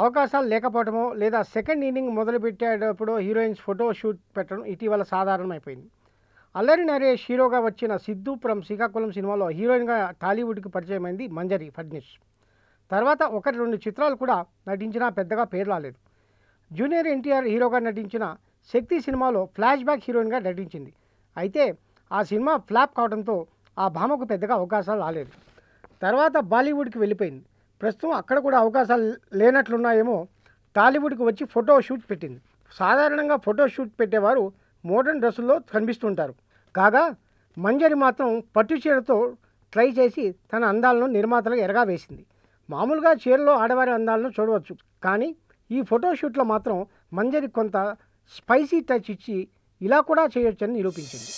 అవకాశాలు లేకపోవడమో లేదా సెకండ్ ఇన్నింగ్ మొదలుపెట్టేటప్పుడు హీరోయిన్స్ ఫోటో షూట్ పెట్టడం ఇటీవల సాధారణమైపోయింది. అల్లరి నరేష్ హీరోగా వచ్చిన సిద్ధు ఫ్రమ్ శ్రీకాకుళం సినిమాలో హీరోయిన్గా టాలీవుడ్కి పరిచయమైంది మంజరి ఫడ్నిస్. తర్వాత 1-2 చిత్రాలు కూడా నటించినా పెద్దగా పేరు రాలేదు. జూనియర్ ఎన్టీఆర్ హీరోగా నటించిన శక్తి సినిమాలో ఫ్లాష్ బ్యాక్ హీరోయిన్గా నటించింది. అయితే ఆ సినిమా ఫ్లాప్ కావడంతో ఆ భామకు పెద్దగా అవకాశాలు రాలేదు. తర్వాత బాలీవుడ్కి వెళ్ళిపోయింది. ప్రస్తుతం అక్కడ కూడా అవకాశాలు లేనట్లున్నాయేమో టాలీవుడ్కి వచ్చి ఫోటో షూట్ పెట్టింది. సాధారణంగా ఫోటో షూట్ పెట్టేవారు మోడర్న్ డ్రెస్సుల్లో కనిపిస్తుంటారు. కాగా మంజరి మాత్రం పట్టు చీరతో ట్రై చేసి తన అందాలను నిర్మాతలకు ఎరగా వేసింది. మామూలుగా చీరలో ఆడవారి అందాలను చూడవచ్చు, కానీ ఈ ఫోటోషూట్లో మాత్రం మంజరి కొంత స్పైసీ టచ్ ఇచ్చి ఇలా కూడా చేయొచ్చని నిరూపించింది.